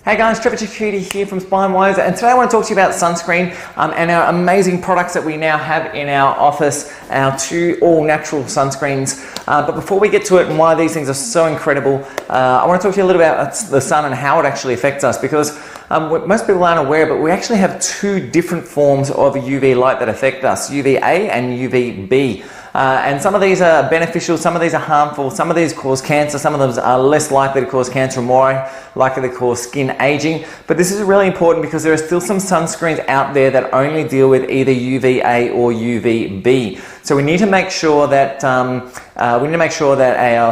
Hey guys, Trevor Cutie here from Spinewise, and today I want to talk to you about sunscreen and our amazing products that we now have in our office, our 2 all-natural sunscreens. But before we get to it and why these things are so incredible, I want to talk to you a little bit about the sun and how it actually affects us, because most people aren't aware, but we actually have 2 different forms of UV light that affect us, UVA and UVB. And some of these are beneficial, some of these are harmful, some of these cause cancer, some of them are less likely to cause cancer and more likely to cause skin aging. But this is really important because there are still some sunscreens out there that only deal with either UVA or UVB. So we need to make sure that our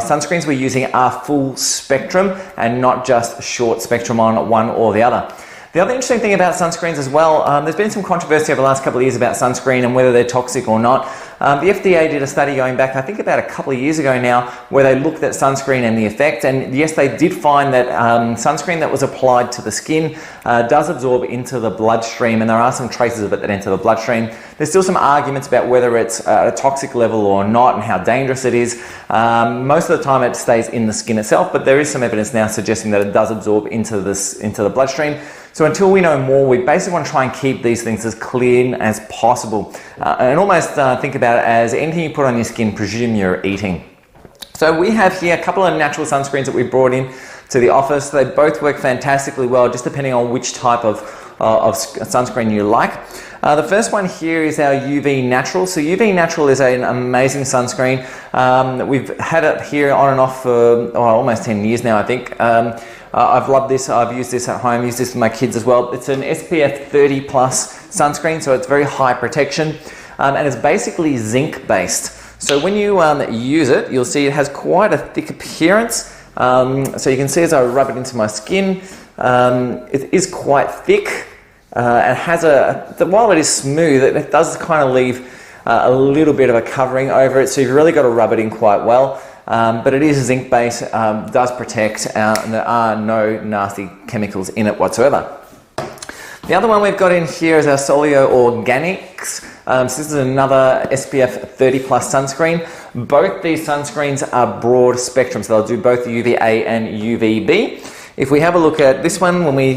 sunscreens we're using are full spectrum and not just short spectrum on one or the other. The other interesting thing about sunscreens as well, there's been some controversy over the last couple of years about sunscreen and whether they're toxic or not. The FDA did a study going back, I think about a couple of years ago now, where they looked at sunscreen and the effect, and yes, they did find that sunscreen that was applied to the skin does absorb into the bloodstream, and there are some traces of it that enter the bloodstream. There's still some arguments about whether it's at a toxic level or not and how dangerous it is. Most of the time it stays in the skin itself, but there is some evidence now suggesting that it does absorb into the bloodstream. So until we know more, we basically want to try and keep these things as clean as possible. And almost think about it as anything you put on your skin, presume you're eating. So we have here a couple of natural sunscreens that we brought in to the office. They both work fantastically well, just depending on which type of sunscreen you like. The first one here is our UV Natural. So UV Natural is an amazing sunscreen. We've had it here on and off for almost 10 years now, I think. I've loved this. I've used this at home, used this with my kids as well. It's an SPF 30 plus sunscreen, so it's very high protection, and it's basically zinc based. So when you use it, you'll see it has quite a thick appearance. So you can see as I rub it into my skin, it is quite thick. It has while it is smooth, it does kind of leave a little bit of a covering over it, so you've really got to rub it in quite well. But it is zinc based, does protect, and there are no nasty chemicals in it whatsoever. The other one we've got in here is our Solio Organics. So this is another SPF 30 plus sunscreen. Both these sunscreens are broad spectrum, so they'll do both UVA and UVB. If we have a look at this one, when we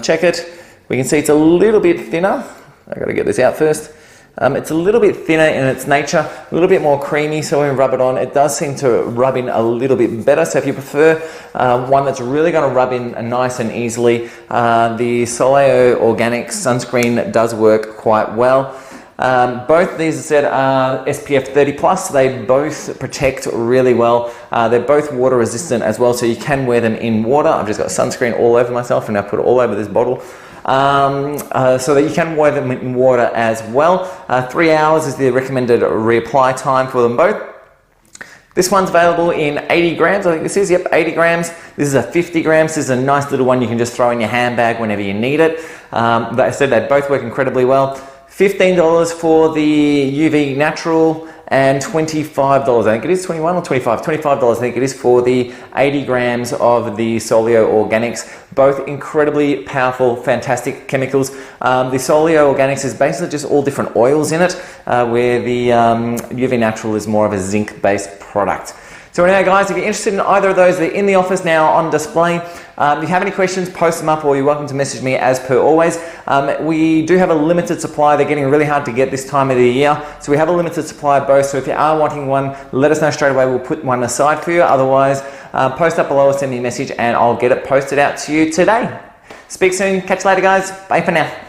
check it, we can see it's a little bit thinner. I've got to get this out first. It's a little bit thinner in its nature, a little bit more creamy, so when we rub it on, it does seem to rub in a little bit better. So if you prefer one that's really going to rub in nice and easily, the Solio Organics sunscreen does work quite well. Both these, as I said, are SPF 30 plus. They both protect really well. They're both water resistant as well, so you can wear them in water. I've just got sunscreen all over myself, and I put it all over this bottle. So that you can wear them in water as well. 3 hours is the recommended reapply time for them both. This one's available in 80 grams, I think this is, yep, 80 grams. This is a 50 grams. This is a nice little one you can just throw in your handbag whenever you need it. Like I said, they both work incredibly well. $15 for the UV Natural and $25, I think it is, 21 or 25, $25 I think it is for the 80 grams of the Solio Organics. Both incredibly powerful, fantastic chemicals. The Solio Organics is basically just all different oils in it, where the UV Natural is more of a zinc-based product. So anyway guys, if you're interested in either of those, they're in the office now on display. If you have any questions, post them up, or you're welcome to message me as per always. We do have a limited supply. They're getting really hard to get this time of the year. So we have a limited supply of both. So if you are wanting one, let us know straight away. We'll put one aside for you. Otherwise, post up below or send me a message and I'll get it posted out to you today. Speak soon. Catch you later guys. Bye for now.